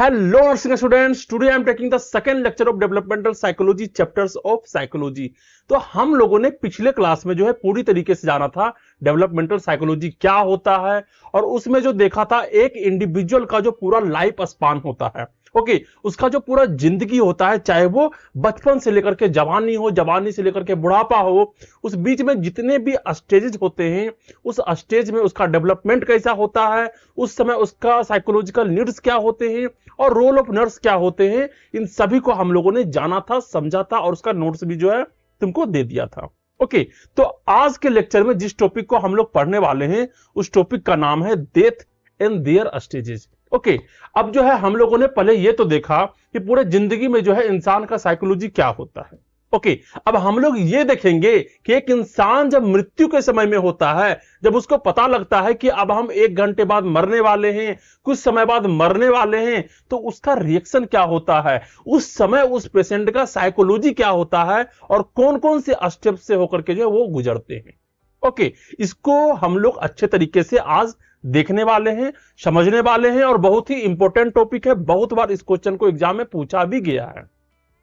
Hello nursing students, today I am taking the second lecture of developmental psychology chapters of psychology। तो हम लोगों ने पिछले class में जो है पूरी तरीके से जाना था डेवलपमेंटल साइकोलॉजी क्या होता है, और उसमें जो देखा था एक इंडिविजुअल का जो पूरा लाइफ स्पान होता है, ओके, उसका जो पूरा जिंदगी होता है, चाहे वो बचपन से लेकर के जवानी हो, जवानी से लेकर के बुढ़ापा हो, उस बीच में जितने भी स्टेजेस होते हैं, उस स्टेज में उसका डेवलपमेंट कैसा होता है, उस समय उसका साइकोलॉजिकल नीड्स क्या होते हैं और रोल ऑफ नर्स क्या होते हैं, इन सभी को हम लोगों ने जाना था, समझा था, और उसका नोट्स भी जो है तुमको दे दिया था। ओके, तो आज के लेक्चर में जिस टॉपिक को हम लोग पढ़ने वाले हैं उस टॉपिक का नाम है death and their stages. Okay, अब जो है हम लोगों ने पहले ये तो देखा कि पूरे जिंदगी में जो है इंसान का साइकोलॉजी क्या होता है। ओके, अब हम लोग ये देखेंगे कि एक इंसान जब मृत्यु के समय में होता है, जब उसको पता लगता है कि अब हम 1 घंटे बाद मरने वाले हैं, कुछ समय बाद मरने वाले हैं, तो उसका रिएक्शन क्या होता है, उस समय उस पेशेंट का साइकोलॉजी क्या होता है और कौन कौन से स्टेप से होकर के जो है वो गुजरते हैं। ओके, इसको हम लोग अच्छे तरीके से आज देखने वाले हैं, समझने वाले हैं, और बहुत ही इंपॉर्टेंट टॉपिक है। बहुत बार इस क्वेश्चन को एग्जाम में पूछा भी गया है।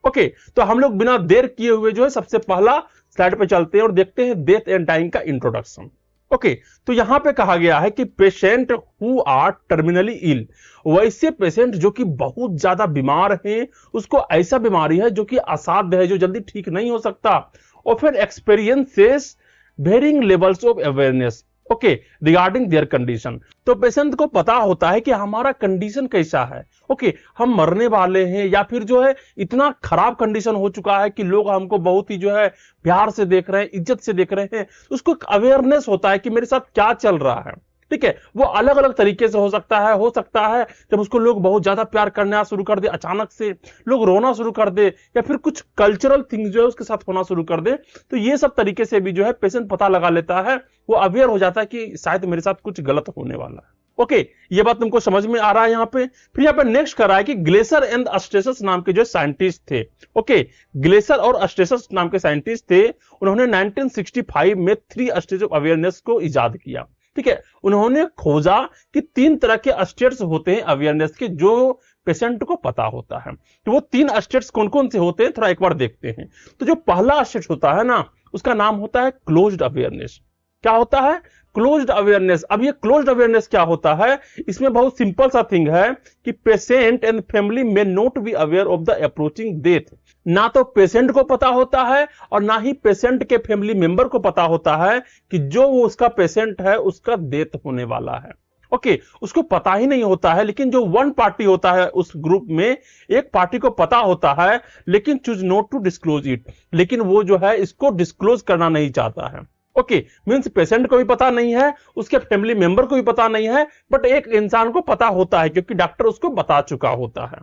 ओके, तो हम लोग बिना देर किए हुए जो है सबसे पहला स्लाइड पे चलते हैं और देखते हैं डेथ एंड डाइंग का इंट्रोडक्शन। ओके, तो यहां पे कहा गया है कि patient who are terminally ill, वैसे पेशेंट जो कि बहुत ज्यादा बीमार हैं, उसको ऐसा बीमारी है जो कि असाध्य है, जो जल्दी ठीक नहीं हो सकता, और फिर experiences varying levels of awareness okay regarding their condition. तो पेशेंट को पता होता है कि हमारा कंडीशन कैसा है, ओके, हम मरने वाले हैं या फिर जो है इतना खराब कंडीशन हो चुका है कि लोग हमको बहुत ही जो है प्यार से देख रहे हैं, इज्जत से देख रहे हैं, उसको अवेयरनेस होता है कि मेरे साथ क्या चल रहा है। ठीक है, वो अलग अलग तरीके से हो सकता है जब उसको लोग बहुत ज्यादा प्यार करना शुरू कर दे, अचानक से लोग रोना शुरू कर दे, या फिर कुछ कल्चरल थिंग्स जो है उसके साथ होना शुरू कर दे, तो ये सब तरीके से भी जो है पेशेंट पता लगा लेता है, वो अवेयर हो जाता है कि शायद मेरे साथ कुछ गलत होने वाला है। ओके, ये बात तुमको समझ में आ रहा है यहाँ पे। फिर यहाँ पे नेक्स्ट कर रहा है कि ग्लेसर एंड अस्टेसस नाम के जो साइंटिस्ट थे, ओके, ग्लेसर और अस्टेसस नाम के साइंटिस्ट थे, उन्होंने 1965 में 3 स्टेज ऑफ अवेयरनेस को इजाद किया। ठीक है, उन्होंने खोजा कि 3 तरह के स्टेट्स होते हैं अवेयरनेस के जो पेशेंट को पता होता है। तो वो 3 स्टेट्स कौन कौन से होते हैं थोड़ा एक बार देखते हैं। तो जो पहला स्टेट होता है ना, उसका नाम होता है क्लोज्ड अवेयरनेस। क्या होता है? Closed awareness. अब ये क्लोज्ड अवेयरनेस क्या होता है? इसमें बहुत सिंपल सा थिंग है कि पेशेंट एंड फैमिली में not be aware of the approaching death. ना तो पेशेंट को पता होता है और ना ही पेशेंट के फैमिली मेंबर को पता होता है कि जो वो उसका पेशेंट है उसका डेथ होने वाला है। ओके, उसको पता ही नहीं होता है। लेकिन जो वन पार्टी होता है उस ग्रुप में, एक पार्टी को पता होता है लेकिन choose not to disclose it, लेकिन वो जो है इसको डिस्क्लोज करना नहीं चाहता है। ओके, मींस पेशेंट को भी पता नहीं है, उसके फैमिली मेंबर को भी पता नहीं है, बट एक इंसान को पता होता है क्योंकि डॉक्टर उसको बता चुका होता है।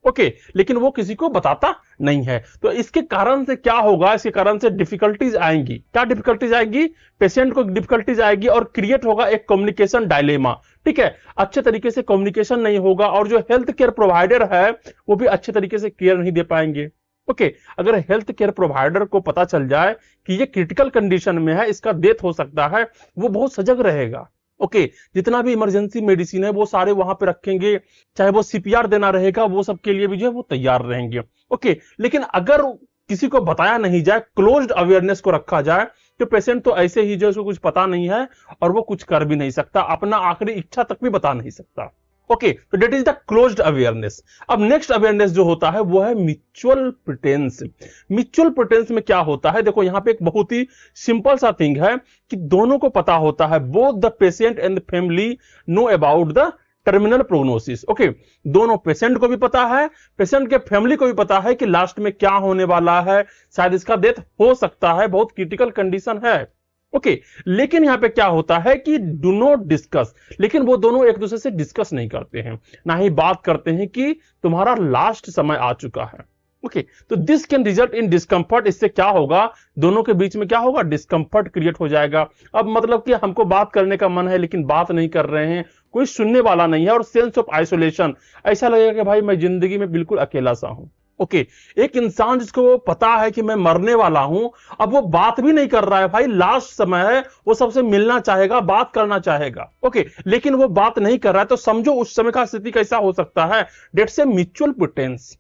ओके, लेकिन वो किसी को बताता नहीं है। तो इसके कारण से क्या होगा? इसके कारण से डिफिकल्टीज आएंगी। क्या डिफिकल्टीज आएंगी? पेशेंट को डिफिकल्टीज आएगी और क्रिएट होगा एक कम्युनिकेशन डायलेमा। ठीक है, अच्छे तरीके से कम्युनिकेशन नहीं होगा और जो हेल्थ केयर प्रोवाइडर है वो भी अच्छे तरीके से केयर नहीं दे पाएंगे। ओके, अगर हेल्थ केयर प्रोवाइडर को पता चल जाए कि ये क्रिटिकल कंडीशन में है, इसका डेथ हो सकता है, वो बहुत सजग रहेगा। ओके, जितना भी इमरजेंसी मेडिसिन है वो सारे वहां पे रखेंगे, चाहे वो सीपीआर देना रहेगा वो सब के लिए भी जो है वो तैयार रहेंगे। ओके, लेकिन अगर किसी को बताया नहीं जाए, क्लोज्ड अवेयरनेस को रखा जाए, तो पेशेंट तो ऐसे ही जो उसको कुछ पता नहीं है और वो कुछ कर भी नहीं सकता, अपना आखिरी इच्छा तक भी बता नहीं सकता। ओके, तो that is the closed awareness. अब नेक्स्ट अवेयरनेस जो होता है वो है म्यूचुअल प्रिटेंस। म्यूचुअल प्रिटेंस में क्या होता है? देखो यहां पे एक बहुत ही सिंपल सा थिंग है कि दोनों को पता होता है, both the patient and the family know about the terminal prognosis. Okay, दोनों पेशेंट को भी पता है, पेशेंट के फैमिली को भी पता है कि लास्ट में क्या होने वाला है, शायद इसका डेथ हो सकता है, बहुत क्रिटिकल कंडीशन है। ओके, लेकिन यहां पे क्या होता है कि डू नॉट डिस्कस, लेकिन वो दोनों एक दूसरे से डिस्कस नहीं करते हैं, ना ही बात करते हैं कि तुम्हारा लास्ट समय आ चुका है। ओके, तो this can result in discomfort. इससे क्या होगा? दोनों के बीच में क्या होगा? डिस्कंफर्ट क्रिएट हो जाएगा। अब मतलब कि हमको बात करने का मन है लेकिन बात नहीं कर रहे हैं, कोई सुनने वाला नहीं है, और सेंस ऑफ आइसोलेशन, ऐसा लगेगा कि भाई मैं जिंदगी में बिल्कुल अकेला सा हूं। ओके एक इंसान जिसको पता है कि मैं मरने वाला हूं, अब वो बात भी नहीं कर रहा है, भाई लास्ट समय है, वो सबसे मिलना चाहेगा, बात करना चाहेगा, ओके लेकिन वो बात नहीं कर रहा है, तो समझो उस समय का स्थिति कैसा हो सकता है, that's a mutual pretence.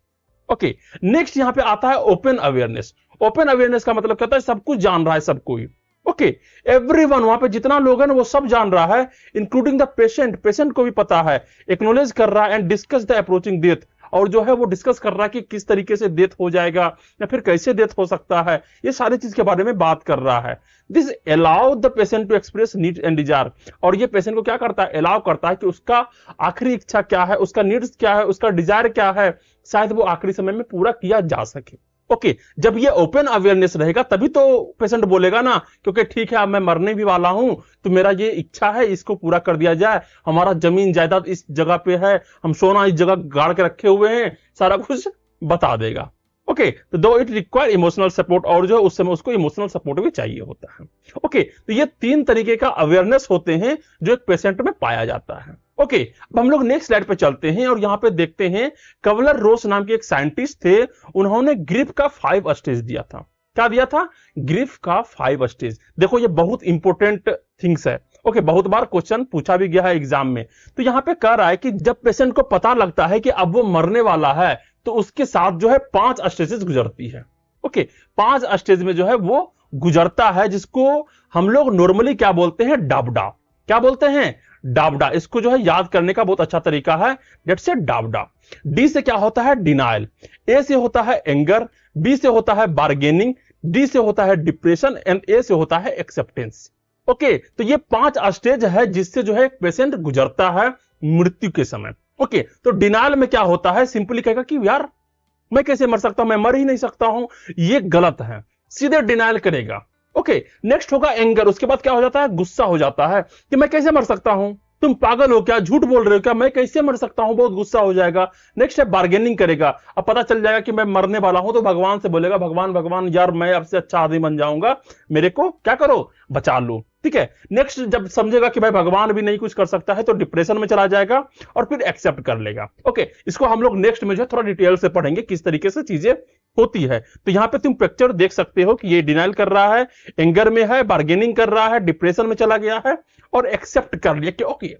Okay next यहां पे आता है ओपन अवेयरनेस। ओपन अवेयरनेस का मतलब कहता है सब कुछ जान रहा है सब कोई, ओके एवरीवन, वहां पे जितना लोग हैं वो सब जान रहा है, इंक्लूडिंग द पेशेंट, पेशेंट को भी पता है, एक्नॉलेज कर रहा है and discuss the approaching death, और जो है वो डिस्कस कर रहा है कि किस तरीके से डेथ हो जाएगा या फिर कैसे डेथ हो सकता है, ये सारी चीज के बारे में बात कर रहा है। This allow the patient to express need and desire, और ये पेशेंट को क्या करता है, अलाउ करता है कि उसका आखिरी इच्छा क्या है, उसका नीड्स क्या है, उसका डिजायर क्या है, शायद वो आखिरी समय में पूरा किया जा सके। ओके जब ये ओपन अवेयरनेस रहेगा तभी तो पेशेंट बोलेगा ना, क्योंकि ठीक है अब मैं मरने भी वाला हूं, तो मेरा ये इच्छा है इसको पूरा कर दिया जाए, हमारा जमीन जायदाद इस जगह पे है, हम सोना इस जगह गाड़ के रखे हुए हैं, सारा कुछ बता देगा। ओके तो दो इट रिक्वायर इमोशनल सपोर्ट, और जो उस समय उसको इमोशनल सपोर्ट भी चाहिए होता है। ओके तो ये 3 तरीके का अवेयरनेस होते हैं जो एक पेशेंट में पाया जाता है। ओके अब हम लोग नेक्स्ट स्लाइड पे चलते हैं और यहां पे देखते हैं कवलर रोस नाम के एक साइंटिस्ट थे, उन्होंने ग्रिफ का 5 स्टेज दिया था। क्या दिया था? ग्रिफ का 5 स्टेज। देखो ये बहुत इंपॉर्टेंट थिंग्स है, ओके बहुत बार क्वेश्चन पूछा भी गया है एग्जाम में। तो यहां पे कह रहा है कि जब पेशेंट को पता लगता है कि अब वो मरने वाला है, तो उसके साथ जो है 5 स्टेजेस गुजरती है। ओके 5 स्टेज में जो है वो गुजरता है, जिसको हम लोग नॉर्मली क्या बोलते हैं, डाबडा। क्या बोलते हैं? डाबडा। इसको जो है याद करने का बहुत अच्छा तरीका है, डेट्स ए डाबडा। डी से क्या होता है? डिनाइल। ए से होता है एंगर, बी से होता है बार्गेनिंग, डी से होता है डिप्रेशन एंड ए से होता है एक्सेप्टेंस। ओके तो ये 5 स्टेज है जिससे जो है पेशेंट गुजरता है मृत्यु के समय। ओके तो डिनाइल में क्या होता है, सिंपली कहेगा कि यार मैं कैसे मर सकता हूं, मैं मर ही नहीं सकता हूं, ये गलत है, सीधे डिनाइल करेगा। ओके नेक्स्ट होगा एंगर। उसके बाद क्या हो जाता है? गुस्सा हो जाता है कि मैं कैसे मर सकता हूं, तुम पागल हो क्या, झूठ बोल रहे हो क्या, मैं कैसे मर सकता हूं, बहुत गुस्सा हो जाएगा। नेक्स्ट है बार्गेनिंग करेगा। अब पता चल जाएगा कि मैं मरने वाला हूं, तो भगवान से बोलेगा, भगवान भगवान यार मैं अब से अच्छा आदमी बन जाऊंगा, मेरे को क्या करो, बचा लो। ठीक है नेक्स्ट जब समझेगा कि भाई भगवान भी नहीं कुछ कर सकता है, तो डिप्रेशन में चला जाएगा और फिर एक्सेप्ट कर लेगा। ओके इसको हम लोग नेक्स्ट में जो है थोड़ा डिटेल से पढ़ेंगे किस तरीके से चीजें होती है। तो यहां पे तुम पिक्चर देख सकते हो कि ये डिनाइल कर रहा है, एंगर में है, बार्गेनिंग कर रहा है, डिप्रेशन में चला गया है और एक्सेप्ट कर लिया कि ओके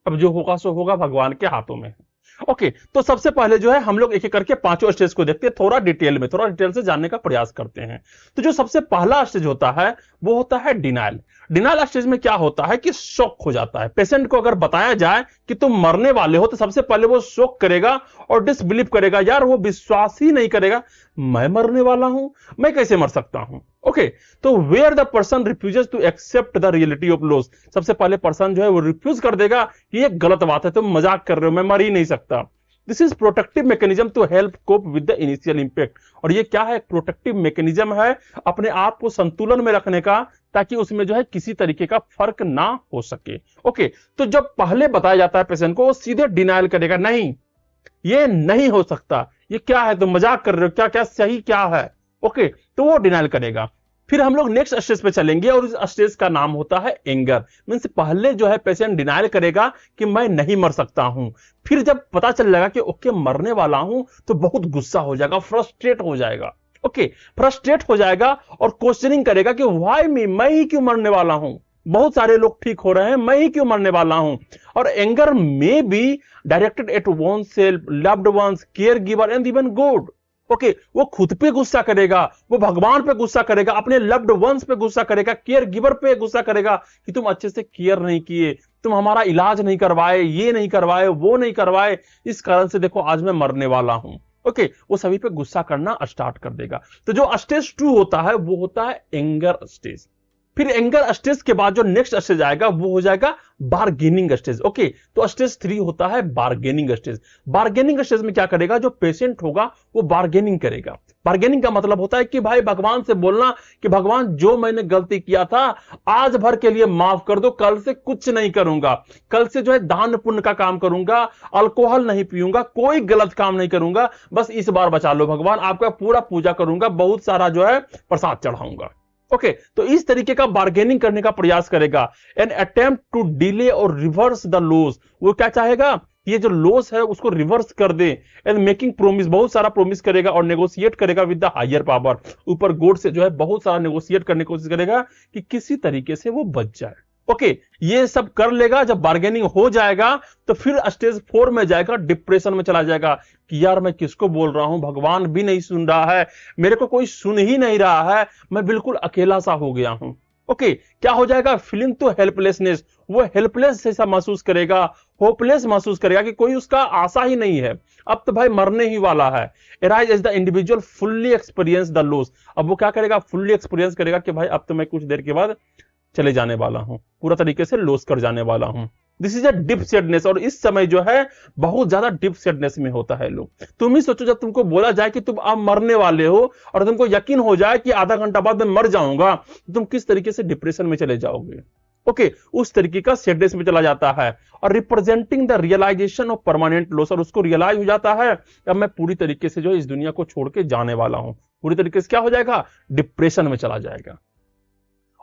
अब जो होगा सो होगा, भगवान के हाथों में। ओके तो सबसे पहले जो है हम लोग एक एक करके 5 स्टेज को देखते हैं, थोड़ा डिटेल से जानने का प्रयास करते हैं। तो जो सबसे पहला स्टेज होता है वो होता है डिनाइल। डिनाइल स्टेज में क्या होता है कि शॉक हो जाता है। पेशेंट को अगर बताया जाए कि तुम मरने वाले हो, तो सबसे पहले वो शॉक करेगा और डिसबिलीव करेगा, यार वो विश्वास ही नहीं करेगा, मैं मरने वाला हूं, मैं कैसे मर सकता हूं। ओके तो where the person refuses to accept the reality of loss, सबसे पहले पर्सन जो है वो रिफ्यूज कर देगा कि ये गलत बात है, तुम मजाक कर रहे हो, मैं मर ही नहीं सकता। This is protective mechanism to help cope with the initial impact. और ये क्या है? प्रोटेक्टिव मैकेनिज्म है अपने आप को संतुलन में रखने का, ताकि उसमें जो है किसी तरीके का फर्क ना हो सके। ओके तो जब पहले बताया जाता है पेशेंट को, वो सीधे डिनाइल करेगा, नहीं ये नहीं हो सकता, ये क्या है, तुम मजाक कर रहे हो क्या, क्या सही क्या है। ओके तो वो डिनाइल करेगा। फिर हम लोग नेक्स्ट स्टेज पे चलेंगे और इस स्टेज का नाम होता है एंगर। मींस पहले जो है पेशेंट डिनाइल करेगा कि मैं नहीं मर सकता हूं, फिर जब पता चल जाएगा कि ओके मरने वाला हूं, तो बहुत गुस्सा हो जाएगा, फ्रस्ट्रेट हो जाएगा। ओके फ्रस्ट्रेट हो जाएगा और क्वेश्चनिंग करेगा कि व्हाई मी, मैं ही क्यों मरने वाला हूं, बहुत सारे लोग ठीक हो रहे हैं, मैं ही क्यों मरने वाला हूं। और एंगर में be directed eight one self, loved ones, care giver and even God. Okay वो खुद पे गुस्सा करेगा, वो भगवान पे गुस्सा करेगा, अपने लव्ड वंस पे गुस्सा करेगा, केयर गिवर पे गुस्सा करेगा कि तुम अच्छे से केयर नहीं किए, तुम हमारा इलाज नहीं करवाए, ये नहीं करवाए, वो नहीं करवाए, इस कारण से देखो आज मैं मरने वाला हूं। ओके वो सभी पे गुस्सा करना स्टार्ट कर देगा। तो जो स्टेज 2 होता है वो होता है एंगर स्टेज। फिर एंगर स्टेज के बाद जो नेक्स्ट स्टेज आएगा वो हो जाएगा बार्गेनिंग स्टेज। ओके तो स्टेज 3 होता है बार्गेनिंग स्टेज। बार्गेनिंग स्टेज में क्या करेगा? जो पेशेंट होगा वो बार्गेनिंग करेगा। बार्गेनिंग का मतलब होता है कि भाई भगवान से बोलना कि भगवान जो मैंने गलती किया था आज भर के लिए माफ कर दो, कल से कुछ नहीं करूंगा, कल से जो है दान पुण्य का काम करूंगा, अल्कोहल नहीं पीऊंगा, कोई गलत काम नहीं करूंगा, बस इस बार बचा लो भगवान, आपका पूरा पूजा करूंगा, बहुत सारा जो है प्रसाद चढ़ाऊंगा। ओके तो इस तरीके का बार्गेनिंग करने का प्रयास करेगा। एन अटेम्प्ट टू डिले और रिवर्स द लॉस। वो क्या चाहेगा? ये जो लॉस है उसको रिवर्स कर दे, एंड मेकिंग प्रोमिस, बहुत सारा प्रोमिस करेगा और नेगोशिएट करेगा विद द हायर पावर, ऊपर गॉड से जो है बहुत सारा नेगोशिएट करने की कोशिश करेगा कि किसी तरीके से वो बच जाए। ओके, ये सब कर लेगा। जब बार्गेनिंग हो जाएगा तो फिर स्टेज 4 में जाएगा, डिप्रेशन में चला जाएगा कि यार मैं किसको बोल रहा हूं, भगवान भी नहीं सुन रहा है, मेरे को कोई सुन ही नहीं रहा है, मैं बिल्कुल अकेला सा हो गया हूं। ओके, क्या हो जाएगा, फीलिंग तो हेल्पलेसनेस, वो हेल्पलेस जैसा महसूस करेगा, होपलेस महसूस करेगा कि कोई उसका आशा ही नहीं है, अब तो भाई मरने ही वाला है। Arise as the individual fully experience the loss, अब वो क्या करेगा, फुल्ली एक्सपीरियंस करेगा कि भाई अब तो मैं कुछ देर के बाद चले जाने वाला हूं, पूरा तरीके से लॉस कर जाने वाला हूं। This is a deep sadness, और इस समय जो है बहुत ज्यादा डीप सैडनेस में होता है लोग। तुम ही सोचो, जब तुमको बोला जाए कि तुम अब मरने वाले हो और तुमको यकीन हो जाए कि आधा घंटा बाद मैं मर जाऊंगा, तो तुम किस तरीके से डिप्रेशन में चले जाओगे। ओके, उस तरीके का सैडनेस में चला जाता है, और representing the realisation of permanent loss, और उसको रियलाइज हो जाता है अब मैं पूरी तरीके से जो इस दुनिया को छोड़ के जाने वाला हूं, पूरी तरीके से क्या हो जाएगा, डिप्रेशन में चला जाएगा।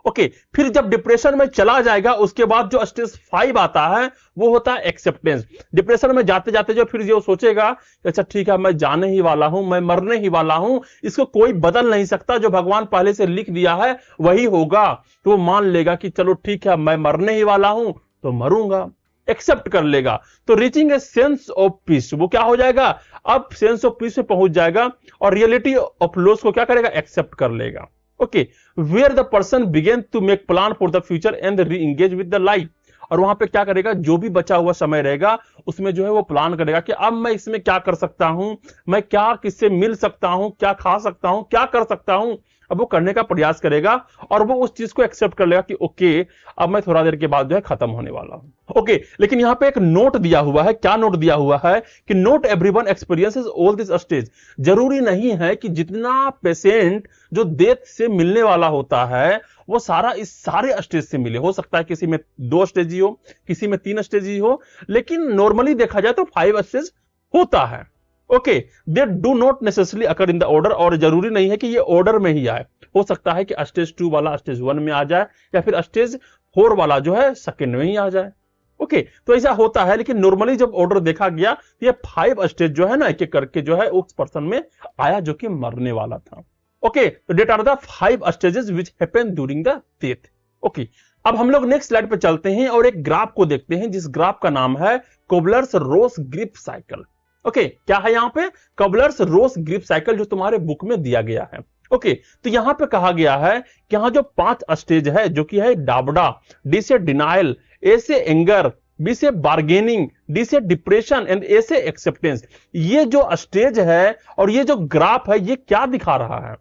ओके, फिर जब डिप्रेशन में चला जाएगा उसके बाद जो स्टेज 5 आता है वो होता है एक्सेप्टेंस। डिप्रेशन में जाते जाते जो फिर जो सोचेगा अच्छा ठीक है मैं जाने ही वाला हूं, मैं मरने ही वाला हूं, इसको कोई बदल नहीं सकता, जो भगवान पहले से लिख दिया है वही होगा, तो वो मान लेगा कि चलो ठीक है मैं मरने ही वाला हूं तो मरूंगा, एक्सेप्ट कर लेगा। तो reaching a sense of peace, वो क्या हो जाएगा, अब सेंस ऑफ पीस पे पहुंच जाएगा और रियलिटी ऑफ लॉस को क्या करेगा, एक्सेप्ट कर लेगा। Okay, where the person begin to make plan for the future and reengage with the life, और वहां पे क्या करेगा, जो भी बचा हुआ समय रहेगा उसमें जो है वो प्लान करेगा कि अब मैं इसमें क्या कर सकता हूं, मैं क्या किससे मिल सकता हूं, क्या खा सकता हूं, क्या कर सकता हूं, अब वो करने का प्रयास करेगा और वो उस चीज को एक्सेप्ट कर लेगा कि ओके अब मैं थोड़ा देर के बाद जो है खत्म होने वाला हूं। ओके, लेकिन यहां पे एक नोट दिया हुआ है, क्या नोट दिया हुआ है कि not everyone experiences all this stage, जरूरी नहीं है कि जितना पेशेंट जो डेथ से मिलने वाला होता है वो सारा इस सारे स्टेज से मिले, हो सकता है किसी में 2 स्टेज ही हो, किसी में 3 स्टेज ही हो, लेकिन नॉर्मली देखा जाए तो 5 स्टेज होता है। Okay, they do not necessarily occur in the order, और जरूरी नहीं है कि ये ऑर्डर में ही आए, हो सकता है कि स्टेज 2 वाला स्टेज 1 में आ जाए या फिर स्टेज 4 वाला जो है सेकंड में ही आ जाए। ओके, तो ऐसा होता है, लेकिन नॉर्मली जब ऑर्डर देखा गया तो ये 5 स्टेज जो है ना एक एक करके जो है उस पर्सन में आया जो कि मरने वाला था। ओके, तो that are the 5 stages which happen during the death. Okay, अब हम लोग नेक्स्ट स्लाइड पे चलते हैं और एक ग्राफ को देखते हैं जिस ग्राफ का नाम है कोबलर्स रोस ग्रिप साइकिल। ओके, क्या है यहां पे, कोबलर्स रोस ग्रिप साइकिल, जो तुम्हारे बुक में दिया गया है। ओके, तो यहां पे कहा गया है कि यहां जो 5 स्टेज है जो कि है डाबडा, डी से डिनाइल, ए से एंगर, बी से बार्गेनिंग, डी से डिप्रेशन एंड ए से एक्सेप्टेंस, ये जो स्टेज है और ये जो ग्राफ है ये क्या दिखा रहा है।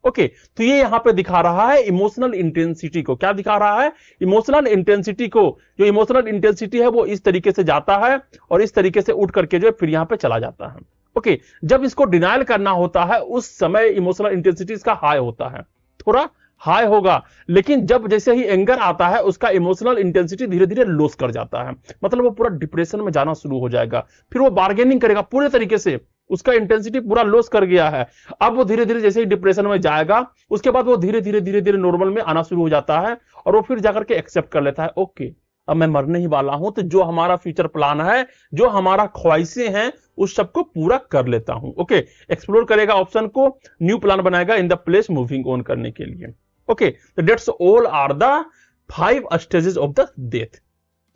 ओके, तो ये यहां पे दिखा रहा है इमोशनल इंटेंसिटी को, क्या दिखा रहा है, इमोशनल इंटेंसिटी को। जो इमोशनल इंटेंसिटी है वो इस तरीके से जाता है और इस तरीके से उठ करके जो है फिर यहां पे चला जाता है। ओके, जब इसको डिनाइल करना होता है उस समय इमोशनल इंटेंसिटी इसका हाई होता है, थोड़ा हाई होगा, लेकिन जब जैसे ही एंगर आता है उसका इमोशनल इंटेंसिटी धीरे धीरे लॉस कर जाता है, मतलब वो पूरा डिप्रेशन में जाना शुरू हो जाएगा। फिर वो बार्गेनिंग करेगा पूरे तरीके से, उसका इंटेंसिटी पूरा लॉस कर गया है, अब वो धीरे धीरे जैसे ही डिप्रेशन में जाएगा उसके बाद वो धीरे धीरे धीरे धीरे नॉर्मल में आना शुरू हो जाता है और वो फिर जाकर के एक्सेप्ट कर लेता है ओके अब मैं मरने ही वाला हूं, तो जो हमारा फ्यूचर प्लान है, जो हमारा ख्वाहिशें हैं उस सबको पूरा कर लेता हूं। ओके, एक्सप्लोर करेगा ऑप्शन को, न्यू प्लान बनाएगा in the place moving on करने के लिए। ओके, तो that's all are the 5 stages of the death.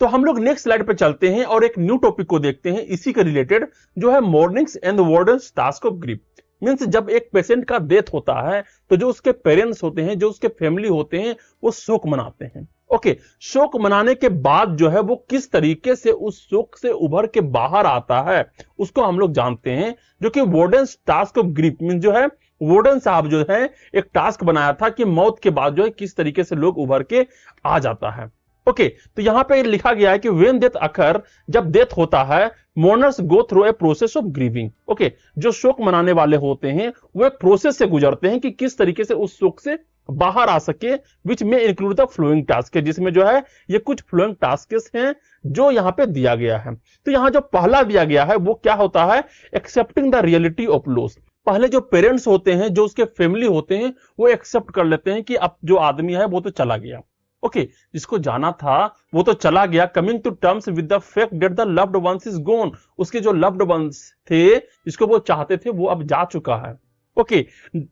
तो हम लोग नेक्स्ट स्लाइड पे चलते हैं और एक न्यू टॉपिक को देखते हैं इसी के रिलेटेड, जो है mornings and wardens task of grief. Means जब एक पेशेंट का डेथ होता है तो जो उसके पेरेंट्स होते हैं, जो उसके फैमिली होते हैं, वो शोक मनाते हैं। ओके, शोक मनाने के बाद जो है वो किस तरीके से उस शोक से उभर के बाहर आता है उसको हम लोग जानते हैं, जो कि wardens task of grief means जो है वार्डन साहब जो है एक टास्क बनाया था कि मौत के बाद जो है किस तरीके से लोग उभर के आ जाता है। ओके, तो यहां पे लिखा गया है कि व्हेन डेथ अकर, जब डेथ होता है, mourners go through a process of grieving. Okay, जो शोक मनाने वाले होते हैं वो एक प्रोसेस से गुजरते हैं कि किस तरीके से उस शोक से बाहर आ सके, विच में इंक्लूड द फ्लोइंग टास्क, जिसमें जो है ये कुछ फ्लोइंग टास्क हैं जो यहां पे दिया गया है। तो यहां जो पहला दिया गया है वो क्या होता है, accepting the reality of loss. पहले जो पेरेंट्स होते हैं, जो उसके फैमिली होते हैं, वो एक्सेप्ट कर लेते हैं कि अब जो आदमी है वो तो चला गया, ओके जिसको जाना था वो तो चला गया, coming to terms with the fact that the loved ones is gone, उसके जो लव्ड वंस थे जिसको वो चाहते थे वो अब जा चुका है। ओके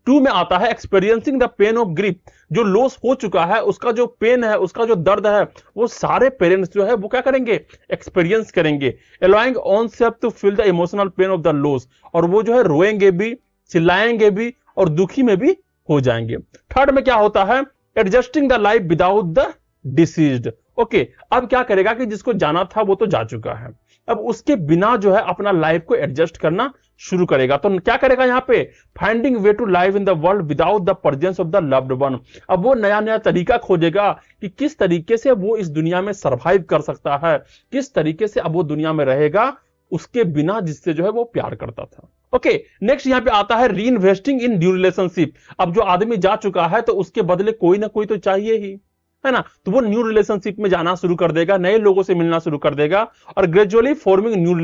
2 में आता है experiencing the pain of grief, जो लॉस हो चुका है उसका जो पेन है, उसका जो दर्द है, वो सारे पेरेंट्स जो है वो क्या करेंगे, एक्सपीरियंस करेंगे। Allowing oneself to feel the emotional pain of the loss, और वो जो है रोएंगे भी, चिल्लाएंगे भी और दुखी में भी हो जाएंगे। थर्ड में क्या होता है, adjusting the life without the deceased. Okay अब क्या करेगा कि जिसको जाना था वो तो जा चुका है, अब उसके बिना जो है अपना लाइफ को एडजस्ट करना शुरू करेगा। तो क्या करेगा यहाँ पे, finding way to live in the world without the presence of the loved one. अब वो नया नया तरीका खोजेगा कि किस तरीके से वो इस दुनिया में सरवाइव कर सकता है, किस तरीके से अब वो दुनिया में रहेगा उसके बिना जिससे जो है वो प्यार करता था। ओके नेक्स्ट यहाँ पे आता है री इन्वेस्टिंग इन न्यू रिलेशनशिप। अब जो आदमी जा चुका है तो उसके बदले कोई ना कोई तो चाहिए ही, है ना, तो वो न्यू रिलेशनशिप में जाना शुरू कर देगा, नए लोगों से मिलना शुरू कर देगा और ग्रेजुअली फॉर्मिंग न्यू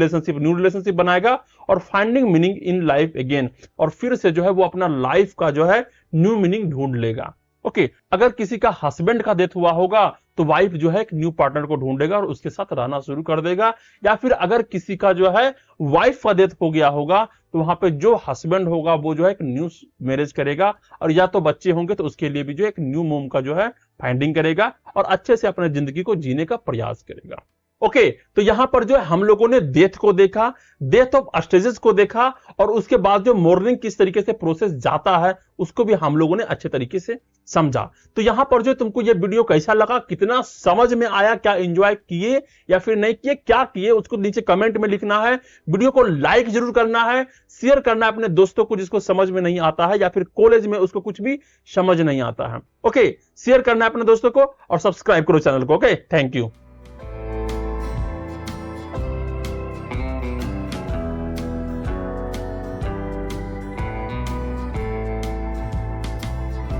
रिलेशनशिप बनाएगा और finding meaning in life again, और फिर से जो है वो अपना लाइफ का जो है न्यू मीनिंग ढूंढ लेगा। ओके अगर किसी का हस्बैंड का डेथ हुआ होगा तो वाइफ जो है एक न्यू पार्टनर को ढूंढेगा और उसके साथ रहना शुरू कर देगा, या फिर अगर किसी का जो है वाइफ का डेथ हो गया होगा तो वहां पे जो हस्बैंड होगा वो जो है एक न्यू मैरिज करेगा, और या तो बच्चे होंगे तो उसके लिए भी जो एक न्यू मोम का जो है फाइंडिंग करेगा और अच्छे से अपने जिंदगी को जीने का प्रयास करेगा। ओके तो यहां पर जो है हम लोगों ने डेथ को देखा, डेथ ऑफ स्टेजेस को देखा, और उसके बाद जो मॉर्निंग किस तरीके से प्रोसेस जाता है उसको भी हम लोगों ने अच्छे तरीके से समझा। तो यहां पर जो तुमको ये वीडियो कैसा लगा, कितना समझ में आया, क्या एंजॉय किए या फिर नहीं किए, क्या किए उसको नीचे कमेंट में लिखना है। वीडियो को लाइक जरूर करना है, शेयर करना है अपने दोस्तों को जिसको समझ में नहीं आता है या फिर कॉलेज में उसको कुछ भी समझ नहीं आता है। ओके शेयर करना है अपने दोस्तों को और सब्सक्राइब करो चैनल को। Okay thank you.